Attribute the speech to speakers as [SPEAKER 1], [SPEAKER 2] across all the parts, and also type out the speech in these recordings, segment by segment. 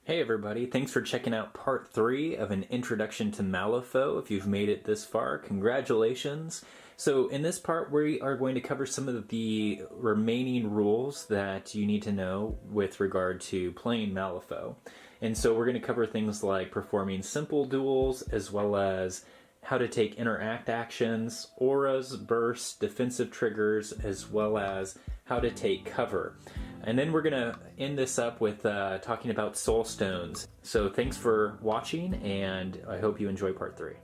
[SPEAKER 1] Hey everybody, thanks for checking out part 3 of an introduction to Malifaux. If you've made it this far, congratulations. So in this part we are going to cover some of the remaining rules that you need to know with regard to playing Malifaux. And so we're going to cover things like performing simple duels, as well as how to take interact actions, auras, bursts, defensive triggers, as well as how to take cover. And then we're going to end this up with talking about soul stones. So thanks for watching, and I hope you enjoy part 3.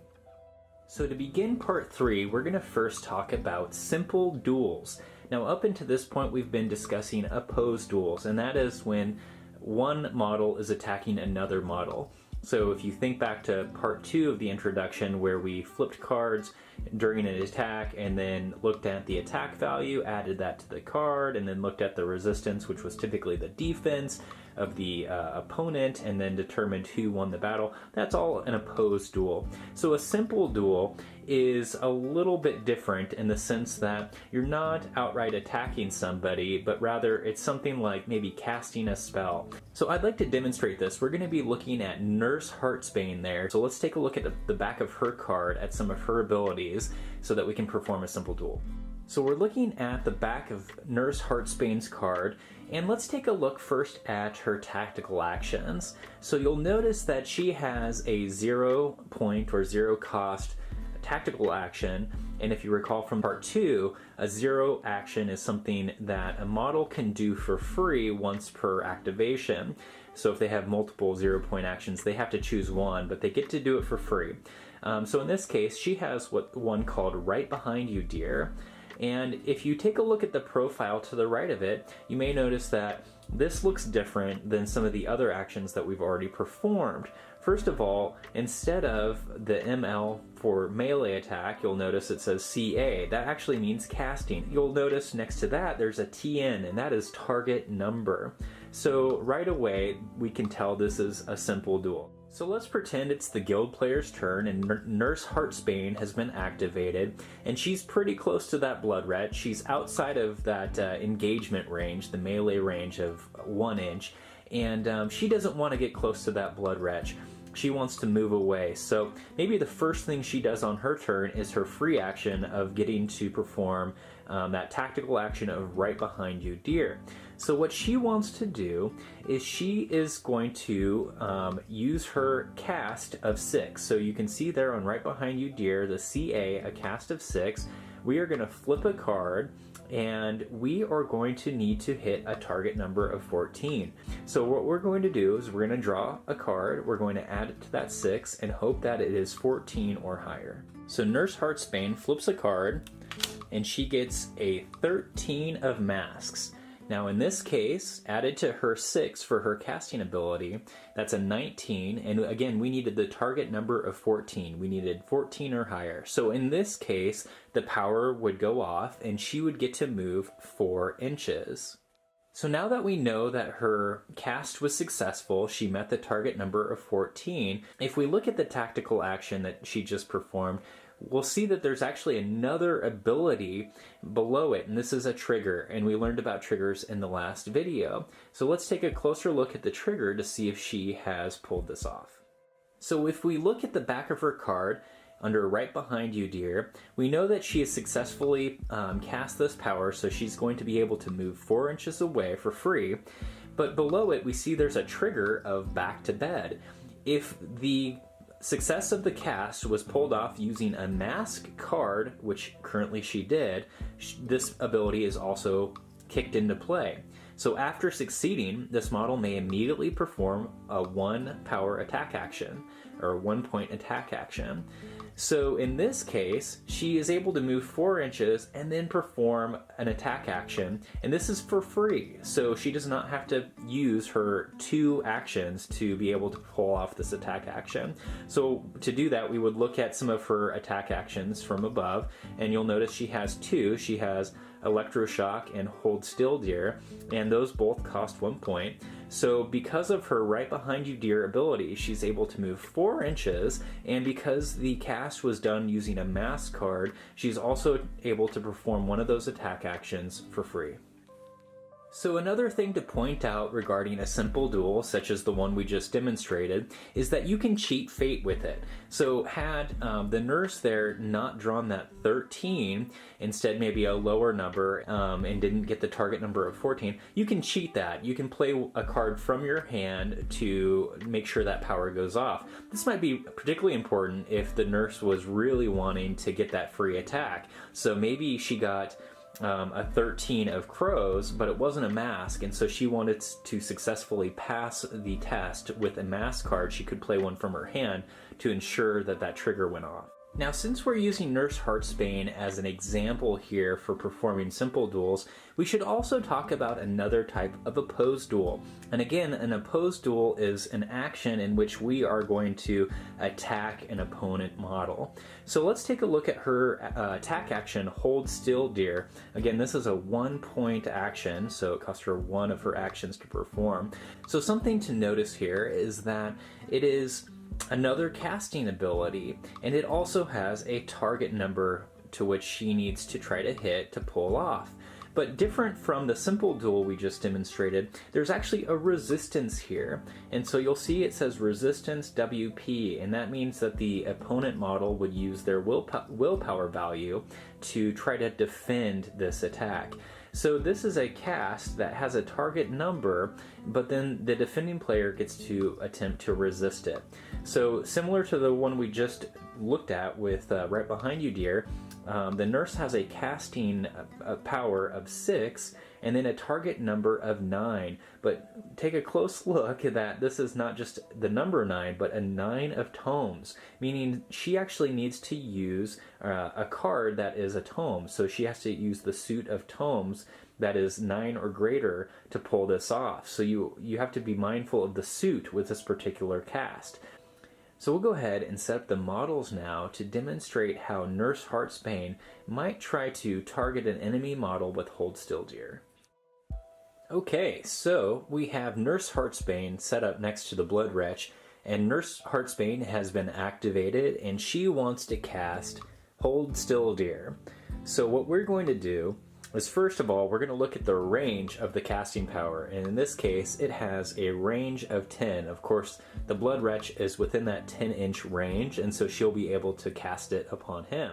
[SPEAKER 1] So to begin part 3, we're going to first talk about simple duels. Now up until this point we've been discussing opposed duels, and that is when one model is attacking another model. So if you think back to part 2 of the introduction, where we flipped cards during an attack and then looked at the attack value, added that to the card, and then looked at the resistance, which was typically the defense of the opponent, and then determined who won the battle. That's all an opposed duel. So a simple duel is a little bit different in the sense that you're not outright attacking somebody, but rather it's something like maybe casting a spell. So I'd like to demonstrate this. We're going to be looking at Nurse Heartsbane there. So let's take a look at the back of her card at some of her abilities so that we can perform a simple duel. So we're looking at the back of Nurse Heartsbane's card, and let's take a look first at her tactical actions. So you'll notice that she has a 0 point or 0 cost tactical action, and if you recall from part 2, a 0 action is something that a model can do for free once per activation. So if they have multiple 0 point actions, they have to choose one, but they get to do it for free. So in this case, she has one called Right Behind You, Dear. And if you take a look at the profile to the right of it, you may notice that this looks different than some of the other actions that we've already performed. First of all, instead of the ML for melee attack, you'll notice it says CA. That actually means casting. You'll notice next to that there's a TN, and that is target number. So right away, we can tell this is a simple duel. So let's pretend it's the guild player's turn, and Nurse Heartsbane has been activated, and she's pretty close to that blood wretch. She's outside of that engagement range, the melee range of 1 inch, and she doesn't want to get close to that blood wretch. She wants to move away. So maybe the first thing she does on her turn is her free action of getting to perform that tactical action of Right Behind You, Dear. So what she wants to do is she is going to use her cast of 6. So you can see there on Right Behind You, Dear, the CA, a cast of 6. We are going to flip a card, and we are going to need to hit a target number of 14. So what we're going to do is we're going to draw a card, we're going to add it to that 6, and hope that it is 14 or higher. So Nurse Heartsbane flips a card, and she gets a 13 of masks. Now in this case, added to her 6 for her casting ability, that's a 19, and again we needed the target number of 14. We needed 14 or higher. So in this case, the power would go off and she would get to move 4 inches. So now that we know that her cast was successful, she met the target number of 14, if we look at the tactical action that she just performed, we'll see that there's actually another ability below it, and this is a trigger, and we learned about triggers in the last video. So let's take a closer look at the trigger to see if she has pulled this off. So if we look at the back of her card, under Right Behind You, Dear, we know that she has successfully cast this power, so she's going to be able to move 4 inches away for free. But below it, we see there's a trigger of Back to Bed. If the success of the cast was pulled off using a mask card, which currently she did, this ability is also kicked into play. So after succeeding, this model may immediately perform a 1 power attack action, or 1 point attack action. So in this case, she is able to move 4 inches and then perform an attack action, and this is for free. So she does not have to use her 2 actions to be able to pull off this attack action. So to do that, we would look at some of her attack actions from above, and you'll notice she has 2. She has Electroshock and Hold Still, Dear, and those both cost 1 point. So because of her Right Behind You, Dear ability, she's able to move 4 inches, and because the cast was done using a mask card, she's also able to perform one of those attack actions for free. So another thing to point out regarding a simple duel, such as the one we just demonstrated, is that you can cheat fate with it. So had the nurse there not drawn that 13, instead maybe a lower number, and didn't get the target number of 14, you can cheat that. You can play a card from your hand to make sure that power goes off. This might be particularly important if the nurse was really wanting to get that free attack. So maybe she got a 13 of crows, but it wasn't a mask, and so she wanted to successfully pass the test with a mask card. She could play one from her hand to ensure that that trigger went off. Now, since we're using Nurse Heartsbane as an example here for performing simple duels, we should also talk about another type of opposed duel. And again, an opposed duel is an action in which we are going to attack an opponent model. So let's take a look at her attack action, Hold Still Dear. Again, this is a 1-point action, so it costs her 1 of her actions to perform. So something to notice here is that it is another casting ability, and it also has a target number to which she needs to try to hit to pull off. But different from the simple duel we just demonstrated, there's actually a resistance here. And so you'll see it says resistance WP, and that means that the opponent model would use their willpower value to try to defend this attack. So this is a cast that has a target number, but then the defending player gets to attempt to resist it. So similar to the one we just looked at with Right Behind You Dear, the nurse has a casting power of 6 and then a target number of 9. But take a close look at that. This is not just the number 9, but a 9 of tomes, meaning she actually needs to use a card that is a tome. So she has to use the suit of tomes that is 9 or greater to pull this off. So you have to be mindful of the suit with this particular cast. So we'll go ahead and set up the models now to demonstrate how Nurse Heartsbane might try to target an enemy model with Hold Still Dear. Okay, so we have Nurse Heartsbane set up next to the Blood Wretch, and Nurse Heartsbane has been activated, and she wants to cast Hold Still Dear. So what we're going to do is, first of all, we're going to look at the range of the casting power, and in this case it has a range of 10. Of course, the Blood Wretch is within that 10-inch range, and so she'll be able to cast it upon him.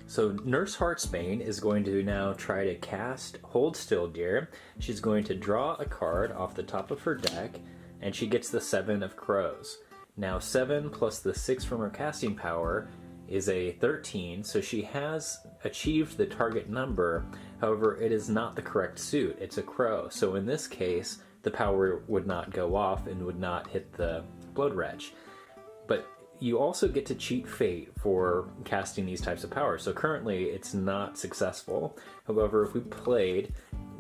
[SPEAKER 1] So Nurse Heartsbane is going to now try to cast Hold Still Dear. She's going to draw a card off the top of her deck, and she gets the 7 of crows. Now 7 plus the 6 from her casting power is a 13, so she has achieved the target number. However, it is not the correct suit. It's a crow. So in this case, the power would not go off and would not hit the Blood Wretch. But you also get to cheat fate for casting these types of powers. So currently, it's not successful. However, if we played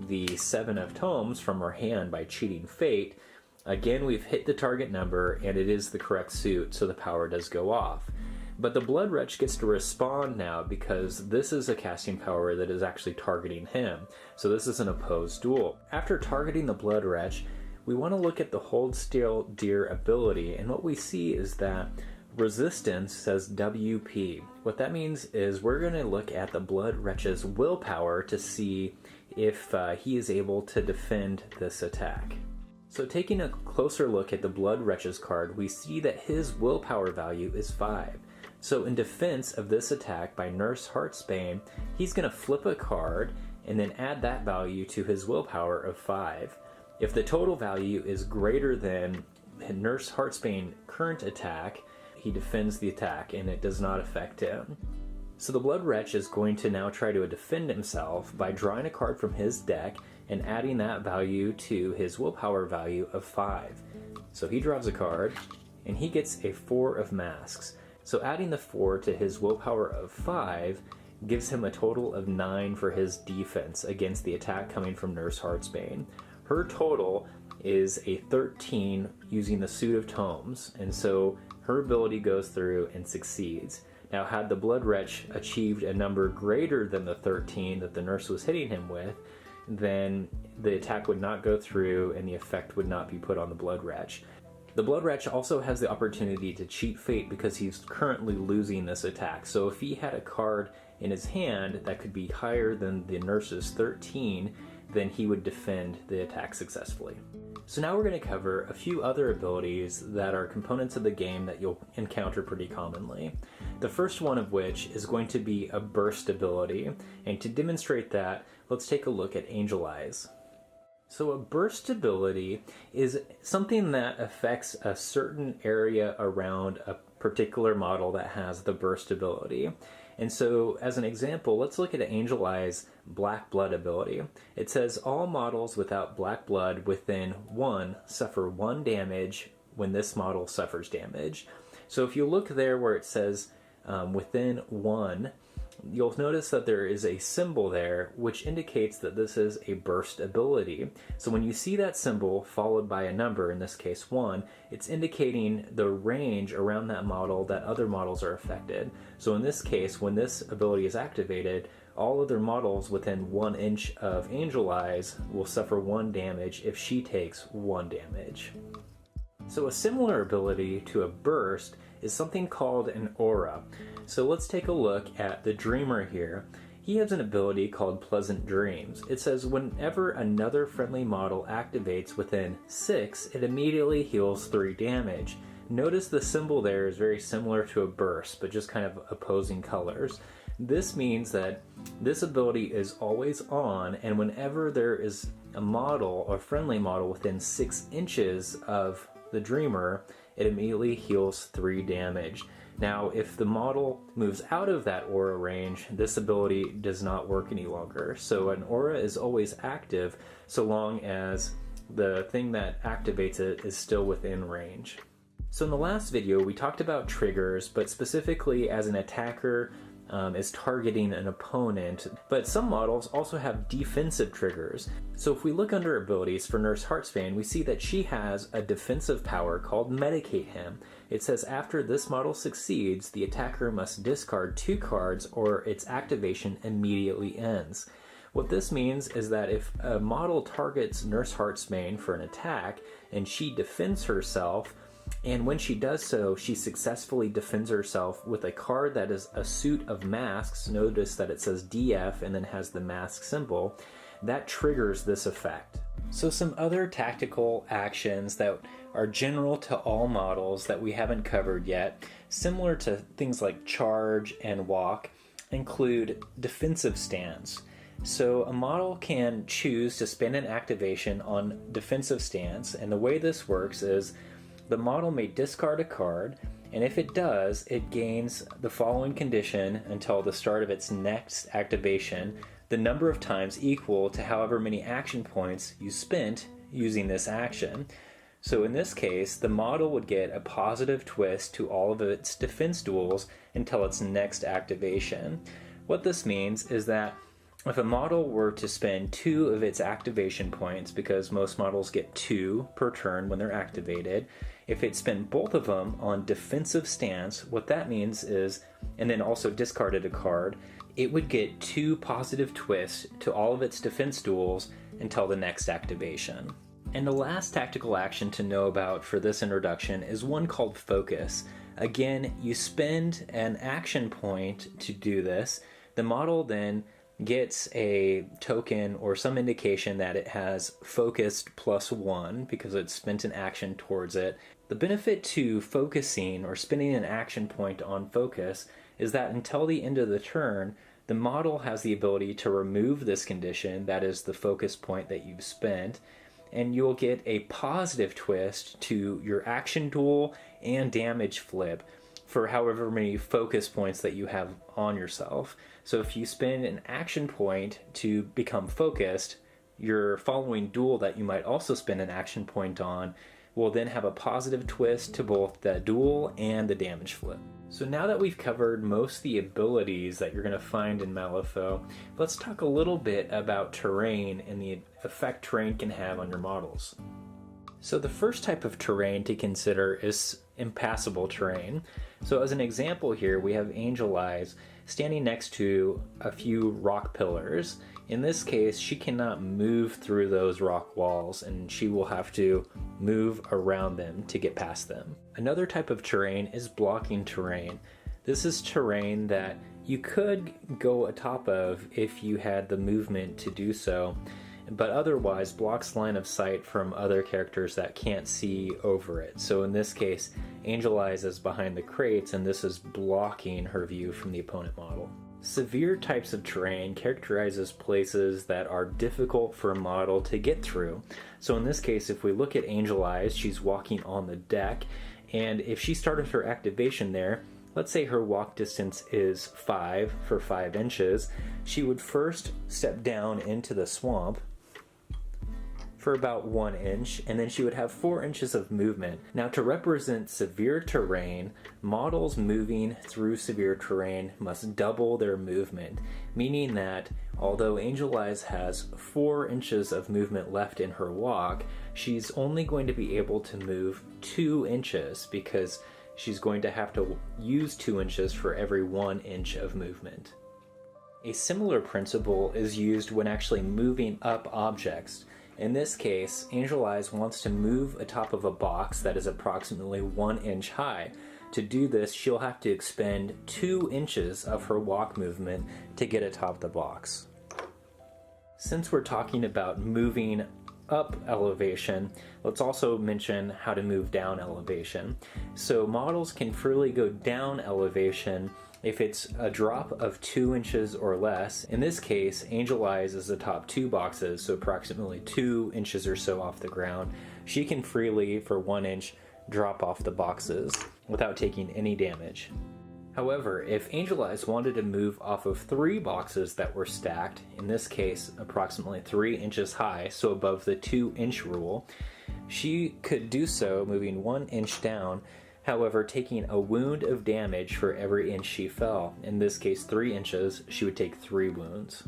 [SPEAKER 1] the 7 of tomes from our hand by cheating fate, again, we've hit the target number and it is the correct suit, so the power does go off. But the Blood Wretch gets to respond now because this is a casting power that is actually targeting him. So this is an opposed duel. After targeting the Blood Wretch, we want to look at the Hold Still Dear ability, and what we see is that resistance says WP. What that means is we're going to look at the Blood Wretch's willpower to see if he is able to defend this attack. So taking a closer look at the Blood Wretch's card, we see that his willpower value is 5. So in defense of this attack by Nurse Heartsbane, he's going to flip a card and then add that value to his willpower of 5. If the total value is greater than Nurse Heartsbane's current attack, he defends the attack and it does not affect him. So the Blood Wretch is going to now try to defend himself by drawing a card from his deck and adding that value to his willpower value of 5. So he draws a card and he gets a 4 of masks. So adding the 4 to his willpower of 5 gives him a total of 9 for his defense against the attack coming from Nurse Heartsbane. Her total is a 13 using the Suit of Tomes, and so her ability goes through and succeeds. Now, had the Blood Wretch achieved a number greater than the 13 that the nurse was hitting him with, then the attack would not go through and the effect would not be put on the Blood Wretch. The Blood Wretch also has the opportunity to cheat fate because he's currently losing this attack. So if he had a card in his hand that could be higher than the nurse's 13, then he would defend the attack successfully. So now we're going to cover a few other abilities that are components of the game that you'll encounter pretty commonly. The first one of which is going to be a burst ability, and to demonstrate that, let's take a look at Angel Eyes. So a burst ability is something that affects a certain area around a particular model that has the burst ability. And so as an example, let's look at Angel Eye's Black Blood ability. It says all models without black blood within 1 suffer 1 damage when this model suffers damage. So if you look there where it says within 1, you'll notice that there is a symbol there which indicates that this is a burst ability. So when you see that symbol followed by a number, in this case 1, it's indicating the range around that model that other models are affected. So in this case, when this ability is activated, all other models within 1 inch of Angel Eyes will suffer 1 damage if she takes 1 damage. So a similar ability to a burst is something called an aura. So let's take a look at the Dreamer here. He has an ability called Pleasant Dreams. It says whenever another friendly model activates within 6, it immediately heals 3 damage. Notice the symbol there is very similar to a burst, but just kind of opposing colors. This means that this ability is always on, and whenever there is a model or friendly model within 6 inches of the Dreamer, it immediately heals 3 damage. Now, if the model moves out of that aura range, this ability does not work any longer. So an aura is always active so long as the thing that activates it is still within range. So in the last video, we talked about triggers, but specifically as an attacker is targeting an opponent, but some models also have defensive triggers. So if we look under abilities for Nurse Heartsbane, we see that she has a defensive power called Medicate Him. It says after this model succeeds, the attacker must discard 2 cards or its activation immediately ends. What this means is that if a model targets Nurse Heartsbane for an attack and she defends herself, and when she does so, she successfully defends herself with a card that is a suit of masks. Notice that it says DF and then has the mask symbol. That triggers this effect. So some other tactical actions that are general to all models that we haven't covered yet, similar to things like charge and walk, include defensive stance. So a model can choose to spend an activation on defensive stance, and the way this works is the model may discard a card, and if it does, it gains the following condition until the start of its next activation, the number of times equal to however many action points you spent using this action. So in this case, the model would get a positive twist to all of its defense duels until its next activation. What this means is that if a model were to spend 2 of its activation points, because most models get 2 per turn when they're activated, if it spent both of them on defensive stance, what that means is, and then also discarded a card, it would get 2 positive twists to all of its defense duels until the next activation. And the last tactical action to know about for this introduction is one called Focus. Again, you spend an action point to do this. The model then gets a token or some indication that it has focused +1 because it spent an action towards it. The benefit to focusing or spending an action point on focus is that until the end of the turn, the model has the ability to remove this condition, that is the focus point that you've spent, and you'll get a positive twist to your action duel and damage flip for however many focus points that you have on yourself. So if you spend an action point to become focused, your following duel that you might also spend an action point on will then have a positive twist to both the duel and the damage flip. So now that we've covered most of the abilities that you're going to find in Malifaux, let's talk a little bit about terrain and the effect terrain can have on your models. So the first type of terrain to consider is Impassable Terrain. So as an example here, we have Angel Eyes standing next to a few rock pillars. In this case, she cannot move through those rock walls and she will have to move around them to get past them. Another type of terrain is blocking terrain. This is terrain that you could go atop of if you had the movement to do so. but otherwise blocks line of sight from other characters that can't see over it. So in this case, Angel Eyes is behind the crates, and this is blocking her view from the opponent model. Severe types of terrain characterizes places that are difficult for a model to get through. So in this case, if we look at Angel Eyes, she's walking on the deck, and if she started her activation there, let's say her walk distance is 5 for 5 inches, she would first step down into the swamp for about 1 inch, and then she would have 4 inches of movement. Now, to represent severe terrain, models moving through severe terrain must double their movement, meaning that although Angel Eyes has 4 inches of movement left in her walk, she's only going to be able to move 2 inches because she's going to have to use 2 inches for every 1 inch of movement. A similar principle is used when actually moving up objects. In this case, Angel Eyes wants to move atop of a box that is approximately 1 inch high. To do this, she'll have to expend 2 inches of her walk movement to get atop the box. Since we're talking about moving up elevation, let's also mention how to move down elevation. So models can freely go down elevation if it's a drop of 2 inches or less. In this case, Angel Eyes is the top 2 boxes, so approximately 2 inches or so off the ground. She can freely, for 1 inch, drop off the boxes without taking any damage. However, if Angel Eyes wanted to move off of 3 boxes that were stacked, in this case approximately 3 inches high, so above the 2 inch rule, she could do so moving 1 inch down, however taking a wound of damage for every inch she fell. In this case 3 inches, she would take 3 wounds.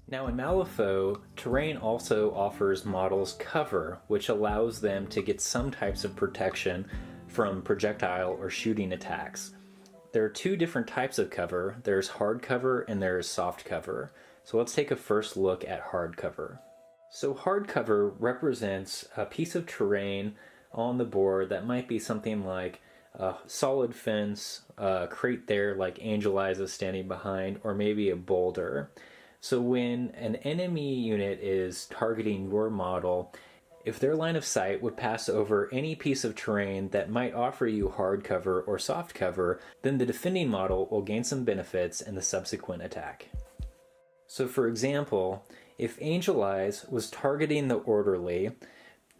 [SPEAKER 1] Now in Malifaux, terrain also offers models cover, which allows them to get some types of protection from projectile or shooting attacks. There are 2 different types of cover. There's hard cover and there's soft cover. So let's take a first look at hard cover. So hard cover represents a piece of terrain on the board that might be something like a solid fence, a crate there like Angel Eyes is standing behind, or maybe a boulder. So when an enemy unit is targeting your model, if their line of sight would pass over any piece of terrain that might offer you hard cover or soft cover, then the defending model will gain some benefits in the subsequent attack. So for example, if Angel Eyes was targeting the orderly,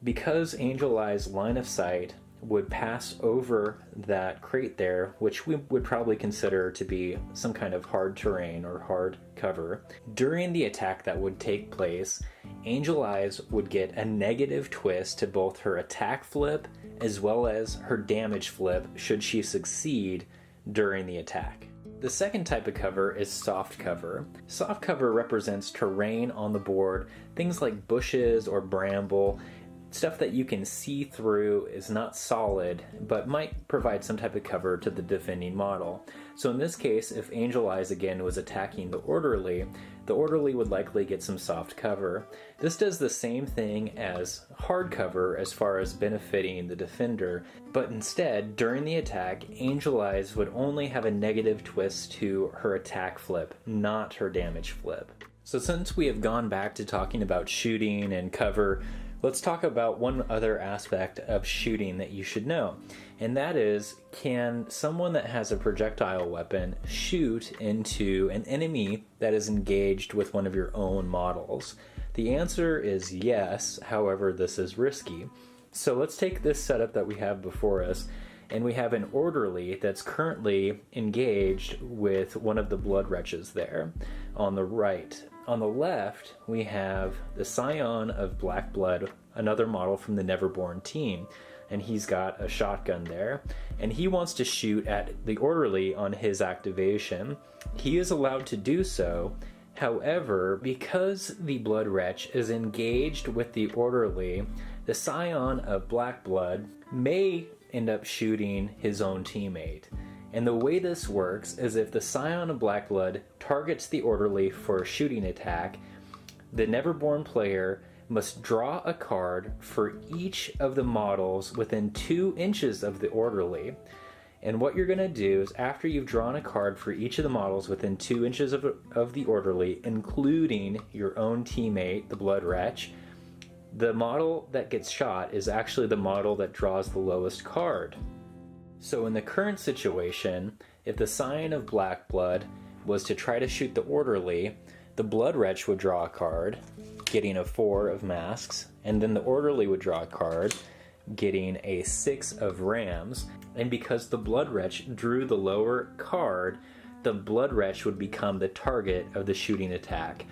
[SPEAKER 1] because Angel Eyes' line of sight would pass over that crate there, which we would probably consider to be some kind of hard terrain or hard cover, during the attack that would take place, Angel Eyes would get a negative twist to both her attack flip as well as her damage flip should she succeed during the attack. The second type of cover is soft cover. Soft cover represents terrain on the board, things like bushes or bramble, stuff that you can see through, is not solid, but might provide some type of cover to the defending model. So in this case, if Angel Eyes again was attacking the orderly would likely get some soft cover. This does the same thing as hard cover as far as benefiting the defender, but instead, during the attack, Angel Eyes would only have a negative twist to her attack flip, not her damage flip. So since we have gone back to talking about shooting and cover, let's talk about one other aspect of shooting that you should know, and that is, can someone that has a projectile weapon shoot into an enemy that is engaged with one of your own models? The answer is yes, however this is risky. So let's take this setup that we have before us, and we have an orderly that's currently engaged with one of the blood wretches there on the right. On the left, we have the Scion of Black Blood, another model from the Neverborn team, and he's got a shotgun there, and he wants to shoot at the orderly on his activation. He is allowed to do so. However, because the Blood Wretch is engaged with the orderly, the Scion of Black Blood may end up shooting his own teammate. And the way this works is if the Scion of Black Blood targets the orderly for a shooting attack, the Neverborn player must draw a card for each of the models within 2 inches of the orderly. And what you're going to do is after you've drawn a card for each of the models within 2 inches of the orderly, including your own teammate, the Blood Wretch, the model that gets shot is actually the model that draws the lowest card. So in the current situation, if the Scion of Black Blood was to try to shoot the orderly, the Blood Wretch would draw a card, getting a 4 of masks, and then the orderly would draw a card, getting a 6 of rams, and because the Blood Wretch drew the lower card, the Blood Wretch would become the target of the shooting attack.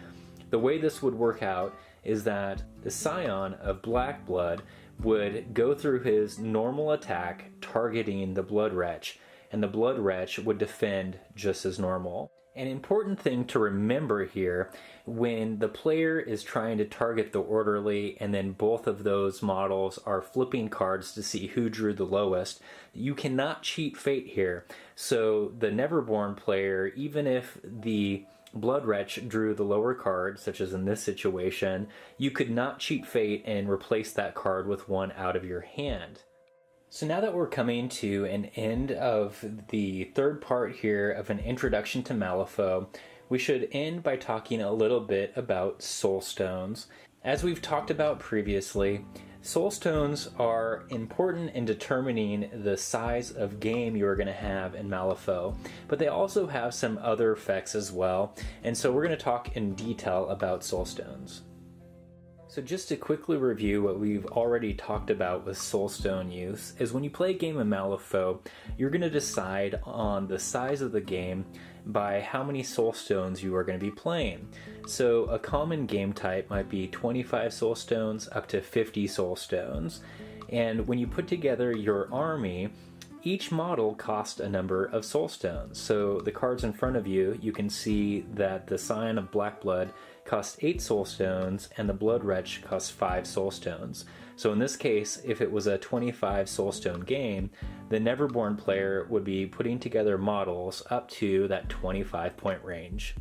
[SPEAKER 1] The way this would work out is that the Scion of Black Blood would go through his normal attack targeting the Blood Wretch, and the Blood Wretch would defend just as normal. An important thing to remember here, when the player is trying to target the orderly and then both of those models are flipping cards to see who drew the lowest, you cannot cheat fate here. So the Neverborn player, even if the Blood Wretch drew the lower card, such as in this situation, you could not cheat fate and replace that card with one out of your hand. So now that we're coming to an end of the third part here of an introduction to Malifaux, we should end by talking a little bit about soul stones. As we've talked about previously, soul stones are important in determining the size of game you are going to have in Malifaux, but they also have some other effects as well, and so we're going to talk in detail about soul stones. So just to quickly review what we've already talked about with soulstone use, is when you play a game of Malifaux, you're going to decide on the size of the game by how many soulstones you are going to be playing. So a common game type might be 25 soulstones up to 50 soulstones, and when you put together your army, each model costs a number of soulstones. So the cards in front of you, you can see that the Scion of Black Blood costs 8 soulstones and the Blood Wretch costs 5 soulstones. So in this case, if it was a 25 soulstone game, the Neverborn player would be putting together models up to that 25 point range.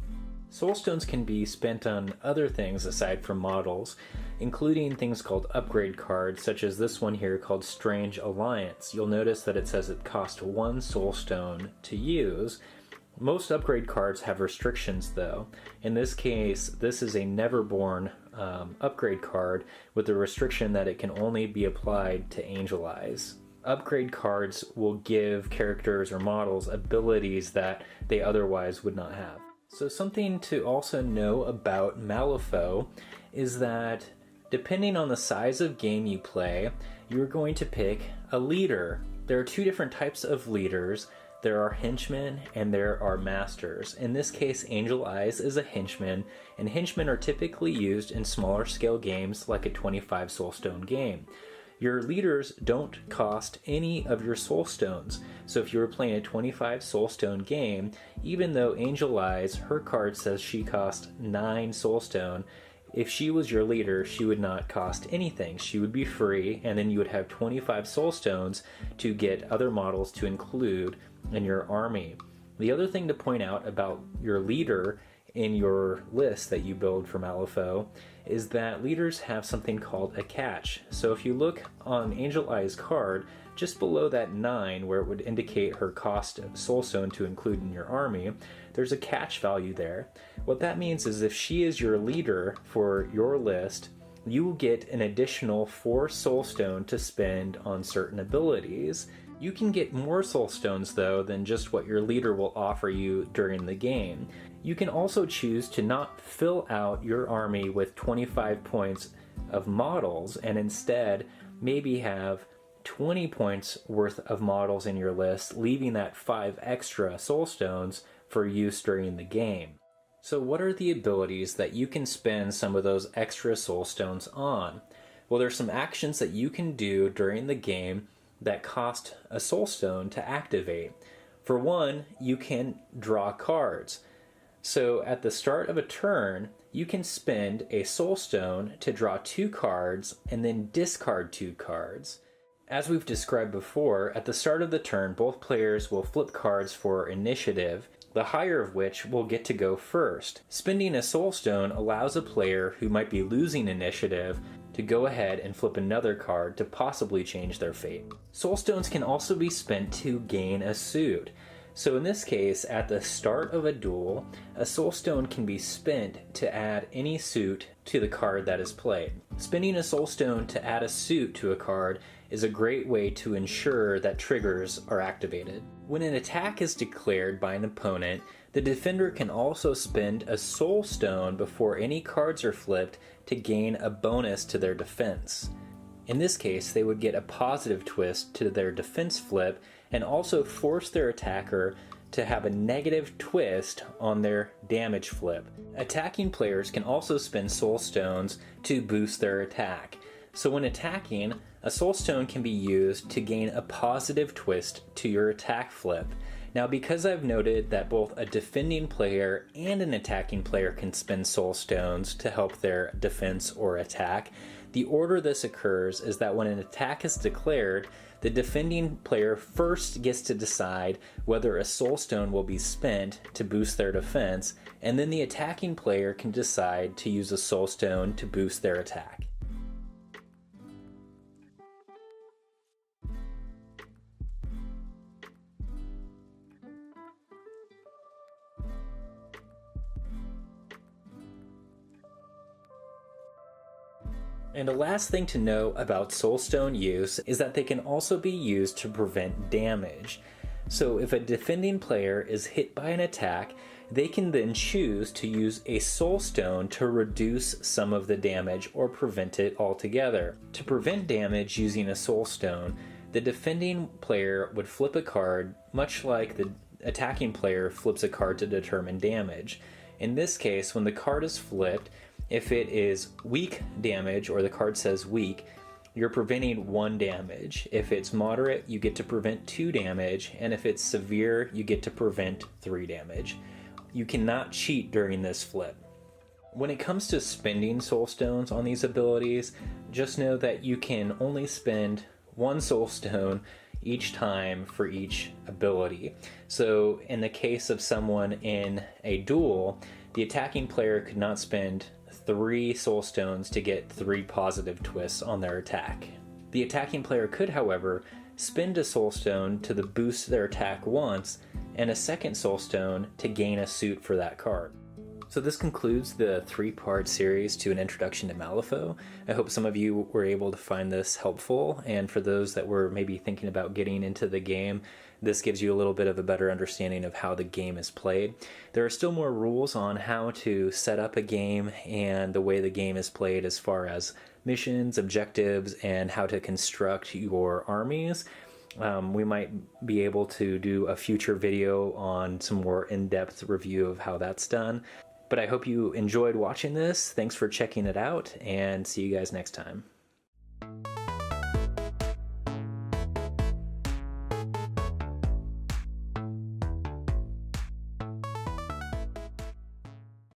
[SPEAKER 1] Soulstones can be spent on other things aside from models, including things called upgrade cards, such as this one here called Strange Alliance. You'll notice that it says it costs 1 soulstone to use. Most upgrade cards have restrictions though. In this case, this is a Neverborn upgrade card with the restriction that it can only be applied to Angel Eyes. Upgrade cards will give characters or models abilities that they otherwise would not have. So something to also know about Malifaux is that depending on the size of game you play, you're going to pick a leader. There are 2 different types of leaders. There are henchmen and there are masters. In this case, Angel Eyes is a henchman, and henchmen are typically used in smaller scale games like a 25 soulstone game. Your leaders don't cost any of your soulstones. So if you were playing a 25 soulstone game, even though Angel Eyes, her card says she cost 9 soulstone, if she was your leader, she would not cost anything. She would be free, and then you would have 25 soulstones to get other models to include in your army. The other thing to point out about your leader in your list that you build for Malifaux is that leaders have something called a catch. So if you look on Angel Eye's card, just below that 9 where it would indicate her cost of soulstone to include in your army, there's a catch value there. What that means is if she is your leader for your list, you will get an additional 4 soulstone to spend on certain abilities. You can get more soulstones though than just what your leader will offer you during the game. You can also choose to not fill out your army with 25 points of models and instead maybe have 20 points worth of models in your list, leaving that 5 extra soulstones for use during the game. So what are the abilities that you can spend some of those extra soulstones on? Well, there's some actions that you can do during the game that cost a soulstone to activate. For one, you can draw cards. So at the start of a turn, you can spend a soulstone to draw 2 cards and then discard 2 cards. As we've described before, at the start of the turn, both players will flip cards for initiative, the higher of which will get to go first. Spending a soulstone allows a player who might be losing initiative to go ahead and flip another card to possibly change their fate. Soul Stones can also be spent to gain a suit. So in this case, at the start of a duel, a Soul Stone can be spent to add any suit to the card that is played. Spending a Soul Stone to add a suit to a card is a great way to ensure that triggers are activated. When an attack is declared by an opponent, the defender can also spend a Soul Stone before any cards are flipped to gain a bonus to their defense. In this case, they would get a positive twist to their defense flip and also force their attacker to have a negative twist on their damage flip. Attacking players can also spend Soul Stones to boost their attack. So when attacking, a Soul Stone can be used to gain a positive twist to your attack flip. Now, because I've noted that both a defending player and an attacking player can spend Soul Stones to help their defense or attack, the order this occurs is that when an attack is declared, the defending player first gets to decide whether a Soul Stone will be spent to boost their defense, and then the attacking player can decide to use a Soul Stone to boost their attack. And the last thing to know about Soul Stone use is that they can also be used to prevent damage. So if a defending player is hit by an attack, they can then choose to use a Soul Stone to reduce some of the damage or prevent it altogether. To prevent damage using a Soul Stone, the defending player would flip a card much like the attacking player flips a card to determine damage. In this case, when the card is flipped, if it is weak damage, or the card says weak, you're preventing 1 damage. If it's moderate, you get to prevent 2 damage, and if it's severe, you get to prevent 3 damage. You cannot cheat during this flip. When it comes to spending Soul Stones on these abilities, just know that you can only spend 1 Soul Stone each time for each ability. So in the case of someone in a duel, the attacking player could not spend 3 Soul Stones to get 3 positive twists on their attack. The attacking player could, however, spend a Soul Stone to boost their attack once, and a second Soul Stone to gain a suit for that card. So this concludes the 3-part series to an introduction to Malifaux. I hope some of you were able to find this helpful, and for those that were maybe thinking about getting into the game, this gives you a little bit of a better understanding of how the game is played. There are still more rules on how to set up a game and the way the game is played as far as missions, objectives, and how to construct your armies. We might be able to do a future video on some more in-depth review of how that's done. But I hope you enjoyed watching this. Thanks for checking it out, and see you guys next time.